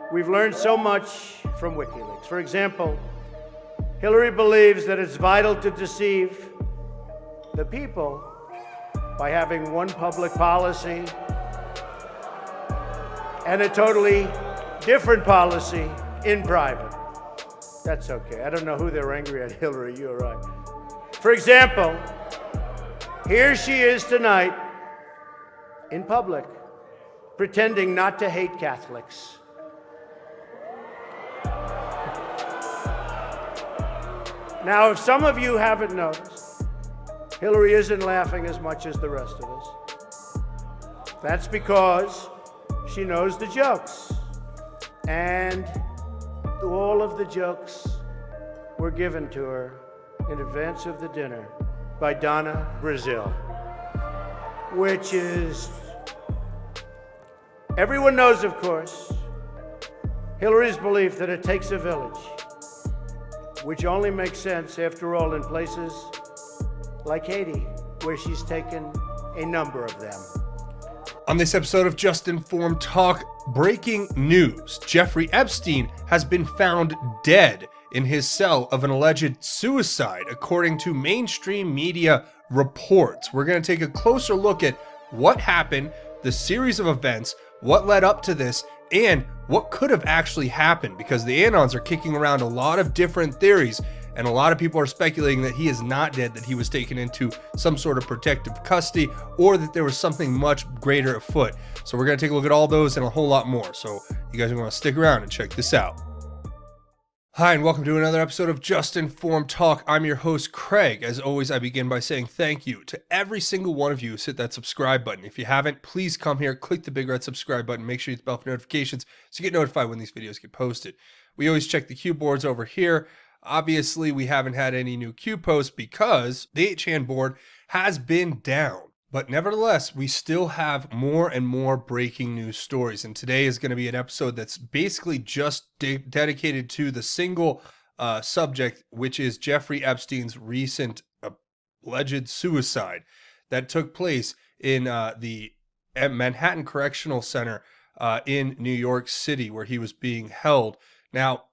We've learned so much from WikiLeaks. For example, Hillary believes that it's vital to deceive the people by having one public policy and a totally different policy in private. That's okay. I don't know who they're angry at, Hillary, you're right. For example, here she is tonight in public, pretending not to hate Catholics. Now, if some of you haven't noticed, Hillary isn't laughing as much as the rest of us. That's because she knows the jokes. And all of the jokes were given to her in advance of the dinner by Donna Brazil, which is, everyone knows, of course, Hillary's belief that it takes a village, which only makes sense, after all, in places like Haiti, where she's taken a number of them. On this episode of Just Informed Talk, breaking news. Jeffrey Epstein has been found dead in his cell of an alleged suicide, according to mainstream media reports. We're going to take a closer look at what happened, the series of events, what led up to this, and what could have actually happened, because the Anons are kicking around a lot of different theories, and a lot of people are speculating that he is not dead, that he was taken into some sort of protective custody, or that there was something much greater afoot. So we're going to take a look at all those and a whole lot more. So you guys are going to stick around and check this out. Hi, and welcome to another episode of Just Informed Talk. I'm your host, Craig. As always, I begin by saying thank you to every single one of you who hit that subscribe button. If you haven't, please come here, click the big red subscribe button, make sure you hit the bell for notifications so you get notified when these videos get posted. We always check the queue boards over here. Obviously, we haven't had any new queue posts because the 8chan board has been down. But nevertheless, we still have more and more breaking news stories. And today is going to be an episode that's basically just dedicated to the single subject, which is Jeffrey Epstein's recent alleged suicide that took place in the Manhattan Correctional Center in New York City, where he was being held. Now,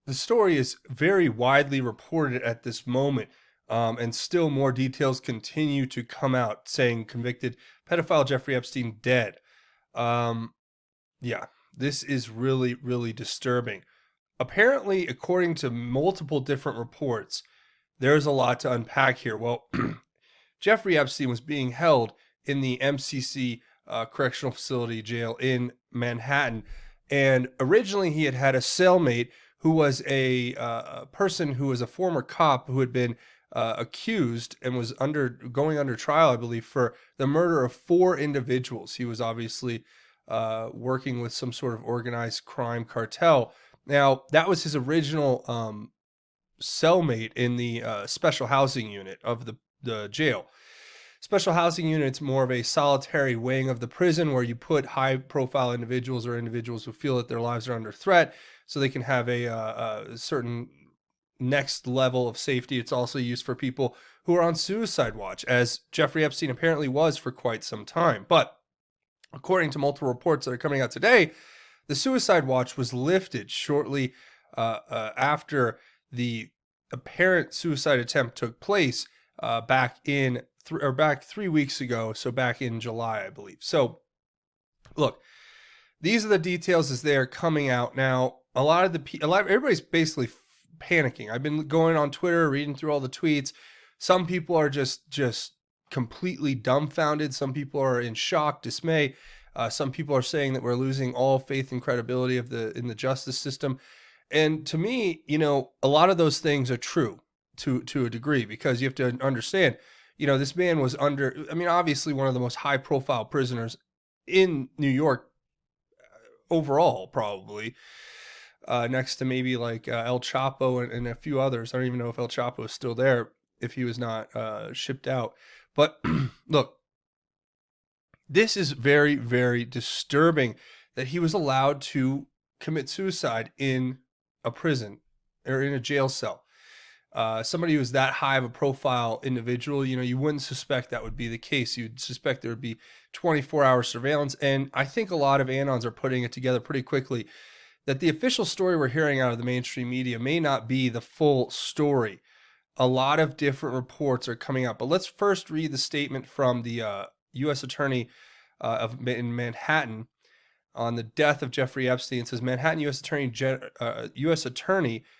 the story is very widely reported at this moment. And still more details continue to come out saying convicted pedophile Jeffrey Epstein dead. Yeah, this is really, really disturbing. Apparently, according to multiple different reports, there's a lot to unpack here. Well, Jeffrey Epstein was being held in the MCC Correctional Facility jail in Manhattan. And originally he had a cellmate who was a person who was a former cop who had been accused and was going under trial, I believe, for the murder of 4 individuals. He was obviously working with some sort of organized crime cartel. Now, that was his original cellmate in the special housing unit of the jail. Special housing unit's more of a solitary wing of the prison where you put high-profile individuals or individuals who feel that their lives are under threat so they can have a certain next level of safety. It's also used for people who are on suicide watch, as Jeffrey Epstein apparently was for quite some time. But according to multiple reports that are coming out today, the suicide watch was lifted shortly after the apparent suicide attempt took place back 3 weeks ago. So back in July, I believe. So look, these are the details as they are coming out now. Everybody's basically panicking. I've been going on Twitter, reading through all the tweets. Some people are just completely dumbfounded. Some people are in shock, dismay. Some people are saying that we're losing all faith and credibility in the justice system. And to me, a lot of those things are true to a degree, because you have to understand, this man was obviously one of the most high profile prisoners in New York overall, probably. Next to maybe like El Chapo and a few others. I don't even know if El Chapo is still there, if he was not shipped out. But look, this is very, very disturbing that he was allowed to commit suicide in a prison or in a jail cell. somebody who's that high of a profile individual, you wouldn't suspect that would be the case. You'd suspect there would be 24-hour surveillance. And I think a lot of Anons are putting it together pretty quickly that the official story we're hearing out of the mainstream media may not be the full story. A lot of different reports are coming out. But let's first read the statement from the U.S. Attorney in Manhattan on the death of Jeffrey Epstein. It says Manhattan U.S. Attorney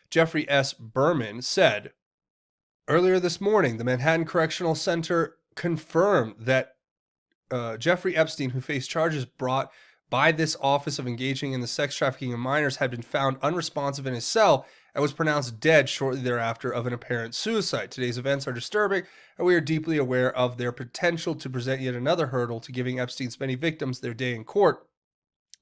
Jeffrey S. Berman said, earlier this morning, the Manhattan Correctional Center confirmed that Jeffrey Epstein, who faced charges brought by this office of engaging in the sex trafficking of minors, had been found unresponsive in his cell and was pronounced dead shortly thereafter of an apparent suicide. Today's events are disturbing, and we are deeply aware of their potential to present yet another hurdle to giving Epstein's many victims their day in court.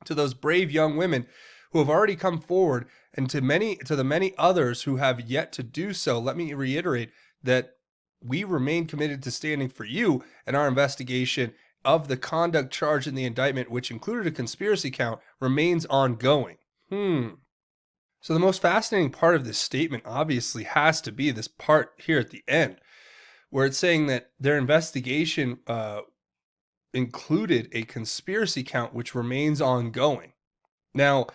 To those brave young women who have already come forward, and to the many others who have yet to do so, let me reiterate that we remain committed to standing for you, and our investigation of the conduct charged in the indictment, which included a conspiracy count, remains ongoing. So the most fascinating part of this statement obviously has to be this part here at the end, where it's saying that their investigation included a conspiracy count which remains ongoing. Now,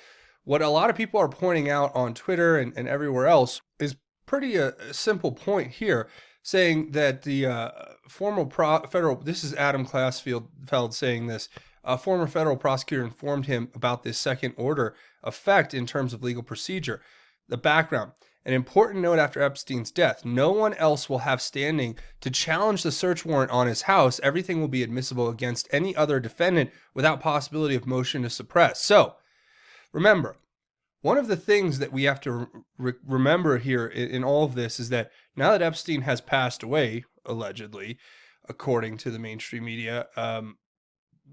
what a lot of people are pointing out on Twitter and everywhere else is pretty a simple point here, saying that the former federal, this is Adam Classfeld saying this, a former federal prosecutor informed him about this second order effect in terms of legal procedure. The background. An important note after Epstein's death: no one else will have standing to challenge the search warrant on his house. Everything will be admissible against any other defendant without possibility of motion to suppress. So, remember, one of the things that we have to remember here in all of this is that now that Epstein has passed away, allegedly, according to the mainstream media,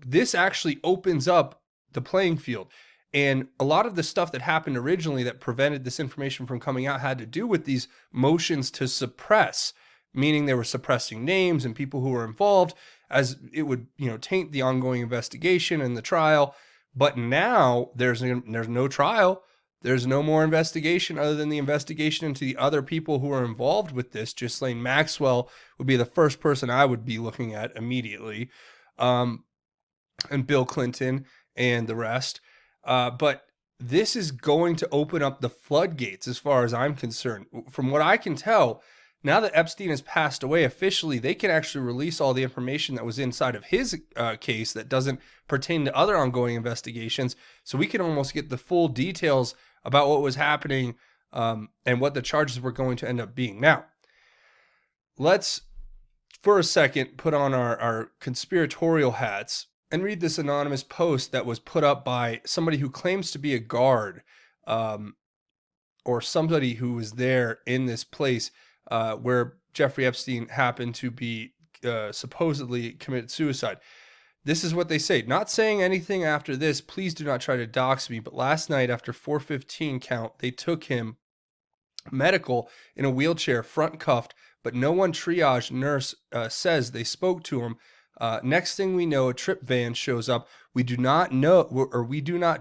this actually opens up the playing field. And a lot of the stuff that happened originally that prevented this information from coming out had to do with these motions to suppress, meaning they were suppressing names and people who were involved, as it would, taint the ongoing investigation and the trial. But now there's no trial. There's no more investigation other than the investigation into the other people who are involved with this. Ghislaine Maxwell would be the first person I would be looking at immediately, and Bill Clinton and the rest. But this is going to open up the floodgates as far as I'm concerned. From what I can tell, now that Epstein has passed away officially, they can actually release all the information that was inside of his case that doesn't pertain to other ongoing investigations. So we can almost get the full details about what was happening and what the charges were going to end up being. Now, let's, for a second, put on our conspiratorial hats and read this anonymous post that was put up by somebody who claims to be a guard or somebody who was there in this place where Jeffrey Epstein happened to be supposedly committed suicide. This is what they say. Not saying anything after this, please do not try to dox me, but last night after 4:15 count, they took him medical in a wheelchair, front cuffed, but no one triage nurse says they spoke to him. Next thing we know, a trip van shows up. We do not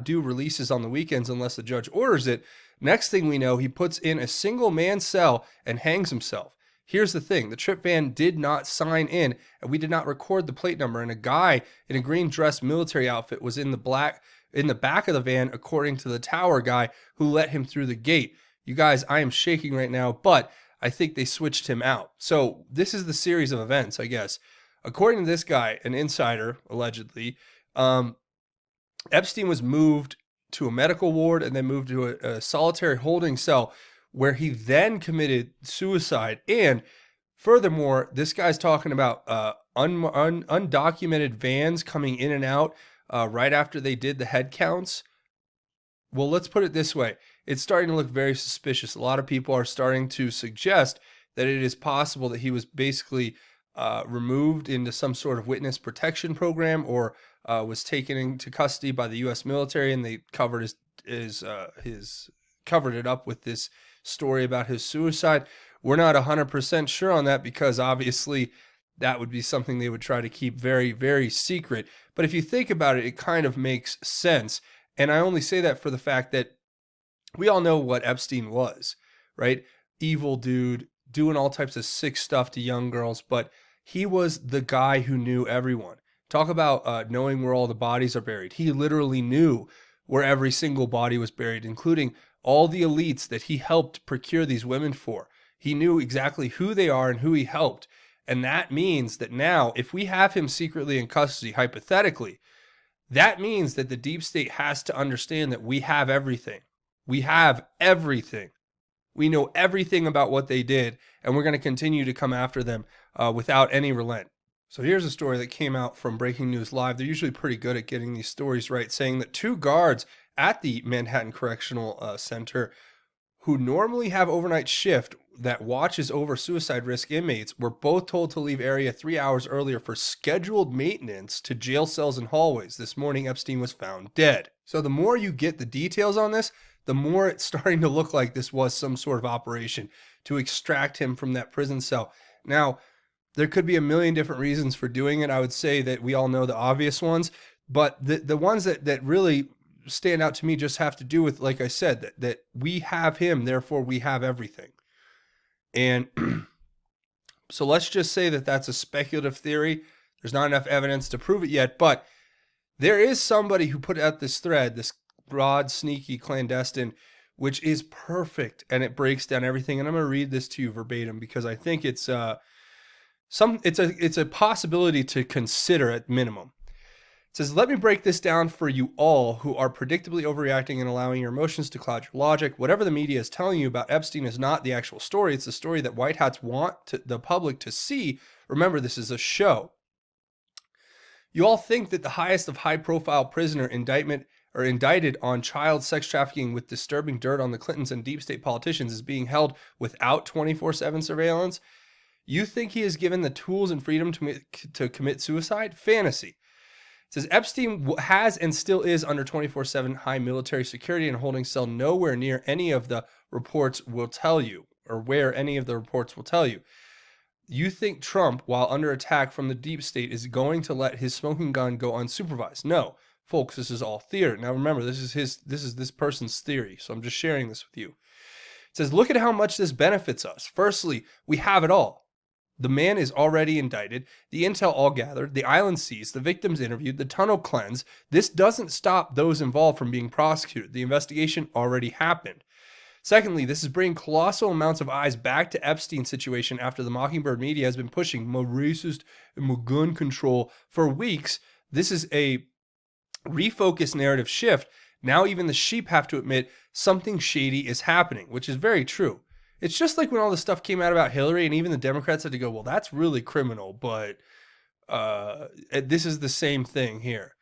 do releases on the weekends unless the judge orders it. Next thing we know, he puts in a single man cell and hangs himself. Here's the thing. The trip van did not sign in, and we did not record the plate number. And a guy in a green dress military outfit was in the back of the van, according to the tower guy who let him through the gate. You guys, I am shaking right now, but I think they switched him out. So this is the series of events, I guess. According to this guy, an insider, allegedly, Epstein was moved to a medical ward and then moved to a solitary holding cell where he then committed suicide. And furthermore, this guy's talking about undocumented vans coming in and out right after they did the head counts. Well, let's put it this way. It's starting to look very suspicious. A lot of people are starting to suggest that it is possible that he was basically removed into some sort of witness protection program or was taken into custody by the U.S. military, and they covered covered it up with this story about his suicide. We're not 100% sure on that because obviously that would be something they would try to keep very, very secret. But if you think about it, it kind of makes sense. And I only say that for the fact that we all know what Epstein was, right? Evil dude, doing all types of sick stuff to young girls, but he was the guy who knew everyone. Talk about knowing where all the bodies are buried. He literally knew where every single body was buried, including all the elites that he helped procure these women for. He knew exactly who they are and who he helped. And that means that now, if we have him secretly in custody, hypothetically, that means that the deep state has to understand that we have everything. We have everything. We know everything about what they did, and we're going to continue to come after them without any relent. So here's a story that came out from Breaking News Live. They're usually pretty good at getting these stories right, saying that 2 guards at the Manhattan Correctional Center who normally have overnight shift that watches over suicide risk inmates were both told to leave area 3 hours earlier for scheduled maintenance to jail cells and hallways. This morning, Epstein was found dead. So the more you get the details on this, the more it's starting to look like this was some sort of operation to extract him from that prison cell. Now, there could be a million different reasons for doing it. I would say that we all know the obvious ones, but the ones that really stand out to me just have to do with, like I said, that we have him, therefore we have everything. And so let's just say that that's a speculative theory. There's not enough evidence to prove it yet, but there is somebody who put out this thread, this broad, sneaky, clandestine, which is perfect, and it breaks down everything. And I'm going to read this to you verbatim because I think it's a possibility to consider at minimum. It says, let me break this down for you all who are predictably overreacting and allowing your emotions to cloud your logic. Whatever the media is telling you about Epstein is not the actual story. It's the story that white hats want the public to see. Remember, this is a show. You all think that the highest of high-profile prisoner indicted on child sex trafficking with disturbing dirt on the Clintons and deep state politicians is being held without 24/7 surveillance? You think he is given the tools and freedom to commit suicide? Fantasy. It says Epstein has and still is under 24/7 high military security and holding cell nowhere near any of the reports will tell you, or where any of the reports will tell you. You think Trump, while under attack from the deep state, is going to let his smoking gun go unsupervised? No, folks, this is all theater. Now remember, this is this person's theory, so I'm just sharing this with you. It says, look at how much this benefits us. Firstly, we have it all. The man is already indicted, the intel all gathered, the island seized, the victims interviewed, the tunnel cleansed. This doesn't stop those involved from being prosecuted. The investigation already happened. Secondly, this is bringing colossal amounts of eyes back to Epstein's situation after the Mockingbird media has been pushing more racist and more gun control for weeks. This is a refocused narrative shift. Now even the sheep have to admit something shady is happening, which is very true. It's just like when all this stuff came out about Hillary and even the Democrats had to go, well, that's really criminal, but this is the same thing here.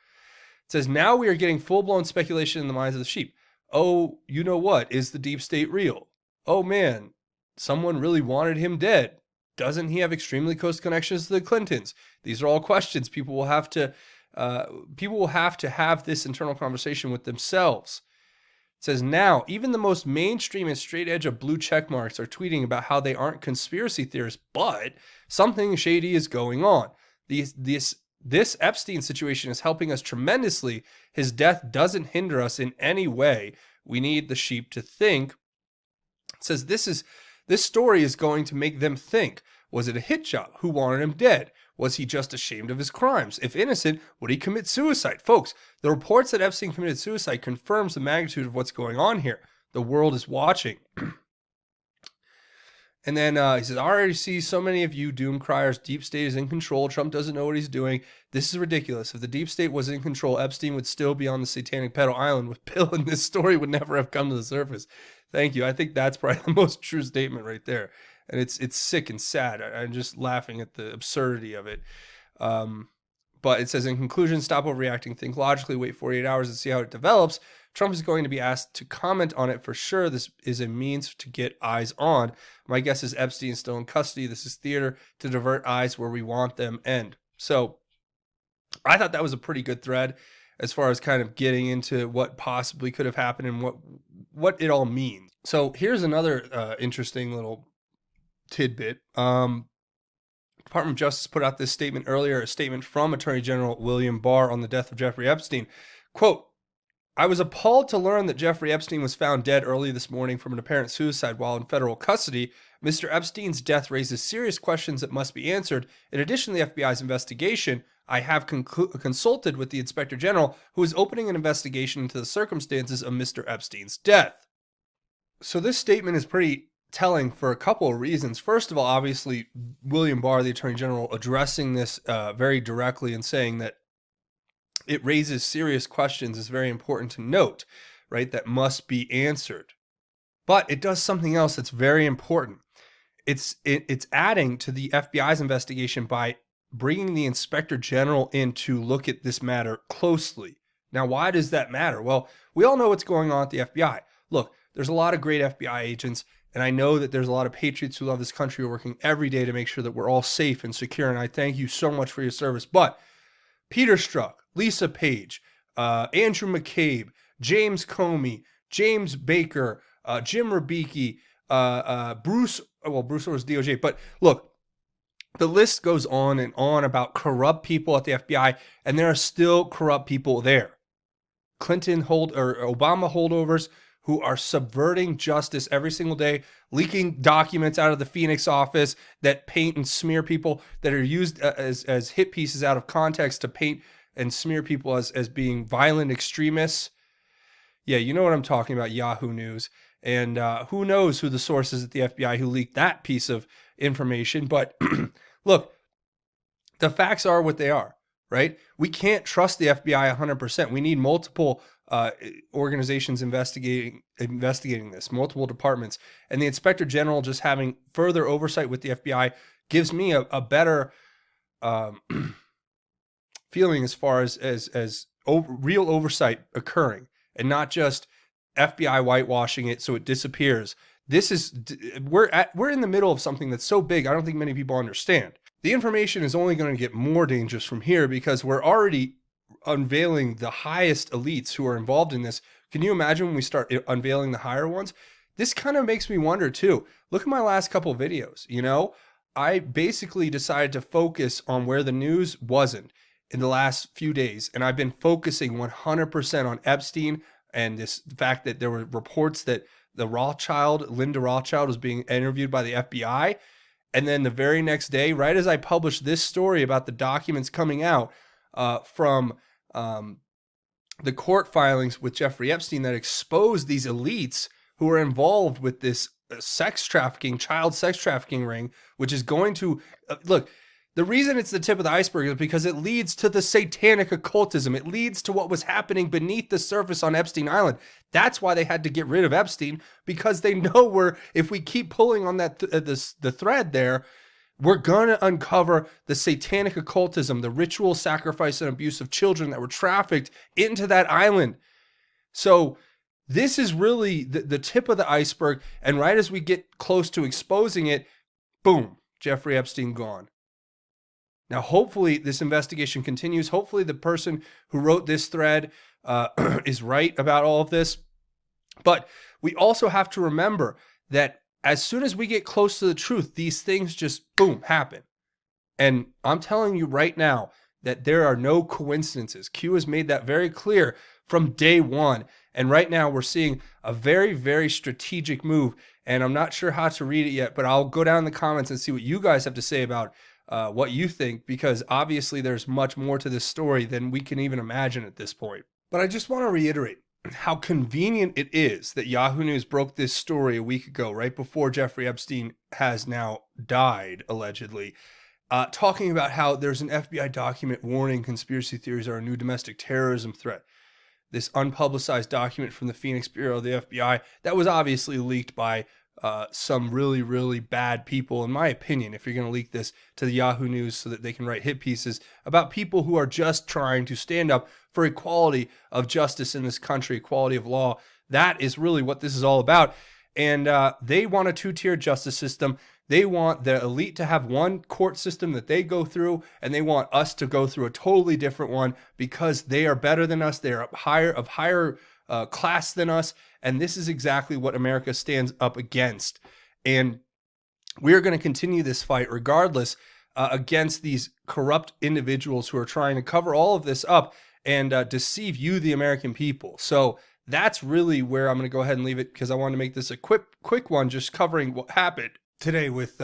It says, now we are getting full-blown speculation in the minds of the sheep. Oh, you know what? Is the deep state real? Oh, man, someone really wanted him dead. Doesn't he have extremely close connections to the Clintons? These are all questions people will have to have this internal conversation with themselves. It says, now, even the most mainstream and straight edge of blue check marks are tweeting about how they aren't conspiracy theorists, but something shady is going on. This Epstein situation is helping us tremendously. His death doesn't hinder us in any way. We need the sheep to think. It says, this story is going to make them think. Was it a hit job? Who wanted him dead? Was he just ashamed of his crimes? If innocent, would he commit suicide? Folks, the reports that Epstein committed suicide confirms the magnitude of what's going on here. The world is watching. And then he says, I already see so many of you doom criers. Deep state is in control. Trump doesn't know what he's doing. This is ridiculous. If the deep state was in control, Epstein would still be on the satanic pedal island with Bill, and this story would never have come to the surface. Thank you. I think that's probably the most true statement right there. And it's sick and sad. I'm just laughing at the absurdity of it. But it says, in conclusion, stop overreacting, think logically, wait 48 hours and see how it develops. Trump is going to be asked to comment on it for sure. This is a means to get eyes on. My guess is Epstein is still in custody. This is theater to divert eyes where we want them. End. So I thought that was a pretty good thread as far as kind of getting into what possibly could have happened and what it all means. So here's another interesting little tidbit. Department of Justice put out this statement earlier, a statement from Attorney General William Barr on the death of Jeffrey Epstein. Quote, I was appalled to learn that Jeffrey Epstein was found dead early this morning from an apparent suicide while in federal custody. Mr. Epstein's death raises serious questions that must be answered. In addition to the FBI's investigation, I have consulted with the Inspector General, who is opening an investigation into the circumstances of Mr. Epstein's death. So this statement is pretty telling for a couple of reasons. First of all, obviously, William Barr, the Attorney General, addressing this very directly and saying that it raises serious questions is very important to note, right? That must be answered. But it does something else that's very important. It's adding to the FBI's investigation by bringing the Inspector General in to look at this matter closely. Now, why does that matter? Well, we all know what's going on at the FBI. Look, there's a lot of great FBI agents, and I know that there's a lot of patriots who love this country working every day to make sure that we're all safe and secure, and I thank you so much for your service. But Peter Strzok, Lisa Page, Andrew McCabe, James Comey, James Baker, Jim Rubicki, Bruce was DOJ. But look, the list goes on and on about corrupt people at the FBI, and there are still corrupt people there. Obama holdovers who are subverting justice every single day, leaking documents out of the Phoenix office that paint and smear people, that are used as hit pieces out of context to paint and smear people as being violent extremists. Yeah, you know what I'm talking about, Yahoo News. And who knows who the source is at the FBI who leaked that piece of information. But look, the facts are what they are, right? We can't trust the FBI 100%. We need multiple organizations investigating this, multiple departments. And the Inspector General just having further oversight with the FBI gives me a better feeling as far as real oversight occurring, and not just FBI whitewashing it so it disappears. We're in the middle of something that's so big, I don't think many people understand. The information is only going to get more dangerous from here because we're already unveiling the highest elites who are involved in this. Can you imagine when we start unveiling the higher ones? This kind of makes me wonder too. Look at my last couple videos. I basically decided to focus on where the news wasn't in the last few days. And I've been focusing 100% on Epstein and this fact that there were reports that Linda Rothschild was being interviewed by the FBI. And then the very next day, right as I published this story about the documents coming out from the court filings with Jeffrey Epstein that exposed these elites who are involved with this child sex trafficking ring, which is going to, look, the reason it's the tip of the iceberg is because it leads to the satanic occultism. It leads to what was happening beneath the surface on Epstein Island. That's why they had to get rid of Epstein, because they know if we keep pulling on the thread there, we're going to uncover the satanic occultism, the ritual sacrifice and abuse of children that were trafficked into that island. So this is really the tip of the iceberg. And right as we get close to exposing it, boom, Jeffrey Epstein gone. Now, hopefully this investigation continues. Hopefully the person who wrote this thread is right about all of this. But we also have to remember that as soon as we get close to the truth, these things just, boom, happen. And I'm telling you right now that there are no coincidences. Q has made that very clear from day one. And right now we're seeing a very, very strategic move. And I'm not sure how to read it yet, but I'll go down in the comments and see what you guys have to say about what you think, because obviously there's much more to this story than we can even imagine at this point. But I just want to reiterate how convenient it is that Yahoo News broke this story a week ago, right before Jeffrey Epstein has now died, allegedly, talking about how there's an FBI document warning conspiracy theories are a new domestic terrorism threat. This unpublicized document from the Phoenix Bureau of the FBI that was obviously leaked by some really, really bad people, in my opinion, if you're going to leak this to the Yahoo News so that they can write hit pieces about people who are just trying to stand up for equality of justice in this country, equality of law. That is really what this is all about. And they want a two-tier justice system. They want the elite to have one court system that they go through, and they want us to go through a totally different one because they are better than us. They are of higher class than us. And this is exactly what America stands up against. And we're going to continue this fight regardless against these corrupt individuals who are trying to cover all of this up and deceive you, the American people. So that's really where I'm going to go ahead and leave it, because I want to make this a quick one, just covering what happened today with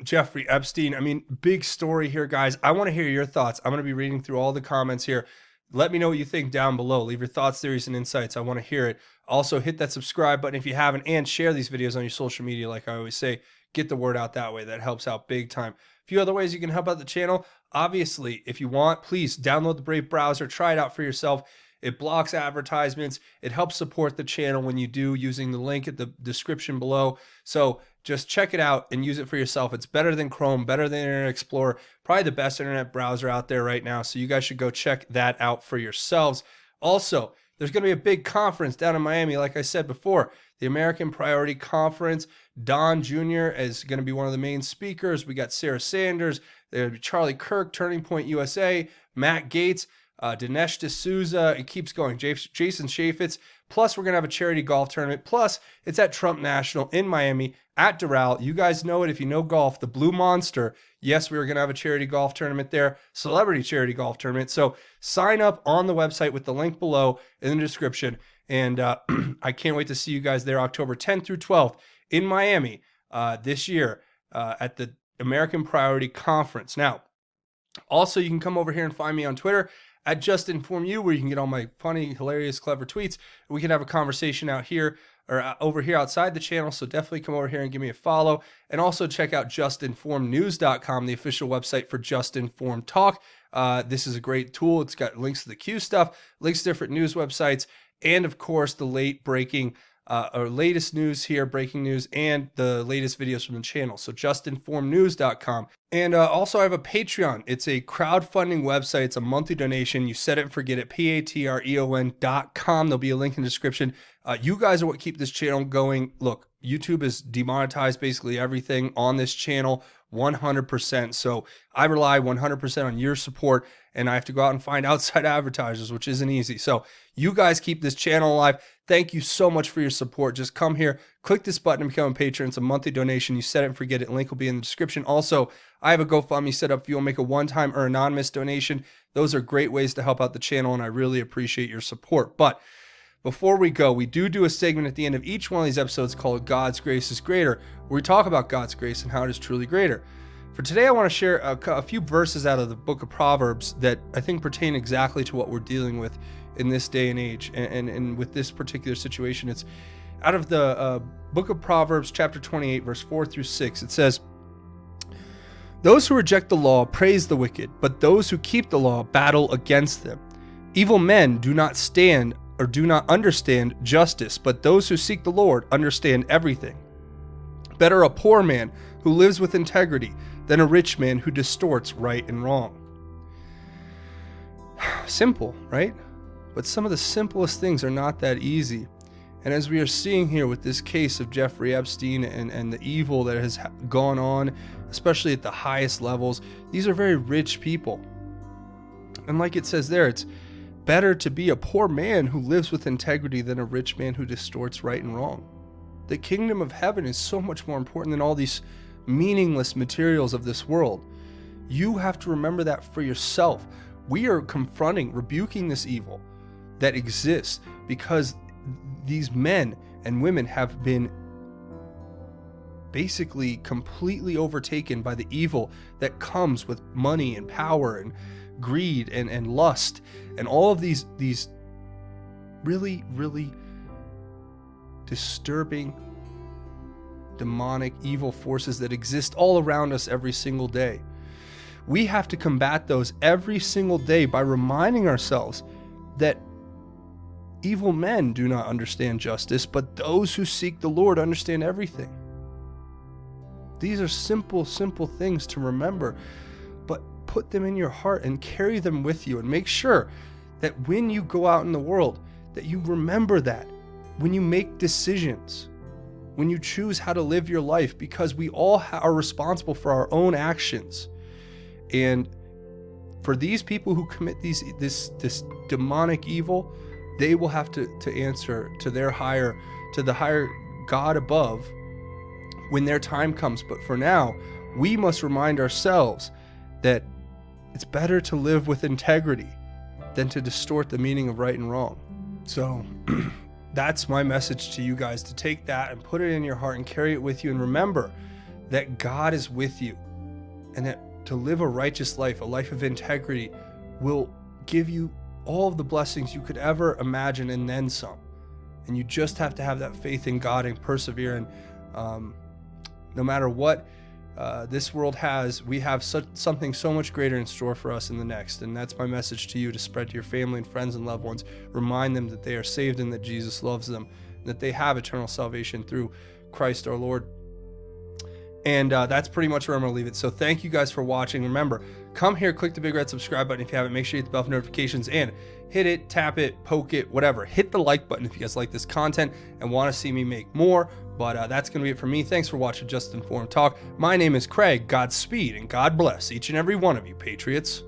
Jeffrey Epstein. I mean, big story here, guys. I want to hear your thoughts. I'm going to be reading through all the comments here. Let me know what you think down below. Leave your thoughts, theories, and insights. I want to hear it. Also, hit that subscribe button if you haven't, and share these videos on your social media like I always say. Get the word out that way. That helps out big time. A few other ways you can help out the channel. Obviously, if you want, please download the Brave browser. Try it out for yourself. It blocks advertisements. It helps support the channel when you do, using the link at the description below. So just check it out and use it for yourself. It's better than Chrome, better than Internet Explorer, probably the best internet browser out there right now. So you guys should go check that out for yourselves. Also, there's going to be a big conference down in Miami, like I said before, the American Priority Conference. Don Jr. is going to be one of the main speakers. We got Sarah Sanders, there'll be Charlie Kirk, Turning Point USA, Matt Gaetz, Dinesh D'Souza. It keeps going. Jason Chaffetz. Plus, we're going to have a charity golf tournament. Plus, it's at Trump National in Miami at Doral. You guys know it if you know golf. The Blue Monster. Yes, we were going to have a charity golf tournament there. Celebrity charity golf tournament. So sign up on the website with the link below in the description. And I can't wait to see you guys there October 10th through 12th in Miami this year at the American Priority Conference. Now, also, you can come over here and find me on Twitter at JustinFormedU, where you can get all my funny, hilarious, clever tweets. We can have a conversation out here or over here outside the channel. So definitely come over here and give me a follow. And also check out JustinFormedNews.com, the official website for Just Informed Talk. This is a great tool. It's got links to the Q stuff, links to different news websites, and of course the latest news here, breaking news, and the latest videos from the channel. So justinformednews.com. And also I have a Patreon. It's a crowdfunding website. It's a monthly donation. You set it and forget it, patreon.com. There'll be a link in the description. You guys are what keep this channel going. Look, YouTube has demonetized basically everything on this channel 100%. So I rely 100% on your support, and I have to go out and find outside advertisers, which isn't easy. So you guys keep this channel alive. Thank you so much for your support. Just come here, click this button and become a patron. It's a monthly donation. You set it and forget it. Link will be in the description. Also, I have a GoFundMe set up if you want to make a one-time or anonymous donation. Those are great ways to help out the channel, and I really appreciate your support. But before we go, we do a segment at the end of each one of these episodes called God's Grace is Greater, where we talk about God's grace and how it is truly greater. For today, I want to share a few verses out of the book of Proverbs that I think pertain exactly to what we're dealing with in this day and age. And with this particular situation, it's out of the book of Proverbs, chapter 28, verse 4 through 6. It says, "Those who reject the law praise the wicked, but those who keep the law battle against them. Evil men do not stand or do not understand justice, but those who seek the Lord understand everything. Better a poor man who lives with integrity than a rich man who distorts right and wrong." Simple, right? But some of the simplest things are not that easy. And as we are seeing here with this case of Jeffrey Epstein and the evil that has gone on, especially at the highest levels, these are very rich people. And like it says there, it's better to be a poor man who lives with integrity than a rich man who distorts right and wrong. The kingdom of heaven is so much more important than all these meaningless materials of this world. You have to remember that for yourself. We are confronting, rebuking this evil that exists because these men and women have been basically completely overtaken by the evil that comes with money and power and greed and lust and all of these really, really disturbing, demonic, evil forces that exist all around us every single day. We have to combat those every single day by reminding ourselves that evil men do not understand justice, but those who seek the Lord understand everything. These are simple, simple things to remember, but put them in your heart and carry them with you, and make sure that when you go out in the world, that you remember that when you make decisions, when you choose how to live your life, because we all are responsible for our own actions. And for these people who commit this demonic evil, they will have to answer to the higher God above when their time comes. But for now, we must remind ourselves that it's better to live with integrity than to distort the meaning of right and wrong. So that's my message to you guys, to take that and put it in your heart and carry it with you, and remember that God is with you, and that to live a righteous life, a life of integrity, will give you all of the blessings you could ever imagine and then some. And you just have to have that faith in God and persevere. And no matter what this world has, we have something so much greater in store for us in the next. And that's my message to you, to spread to your family and friends and loved ones. Remind them that they are saved and that Jesus loves them, and that they have eternal salvation through Christ our Lord. And that's pretty much where I'm going to leave it. So thank you guys for watching. Remember, come here, click the big red subscribe button if you haven't. Make sure you hit the bell for notifications, and hit it, tap it, poke it, whatever. Hit the like button if you guys like this content and want to see me make more. But that's going to be it for me. Thanks for watching Just Informed Talk. My name is Craig. Godspeed and God bless each and every one of you, Patriots.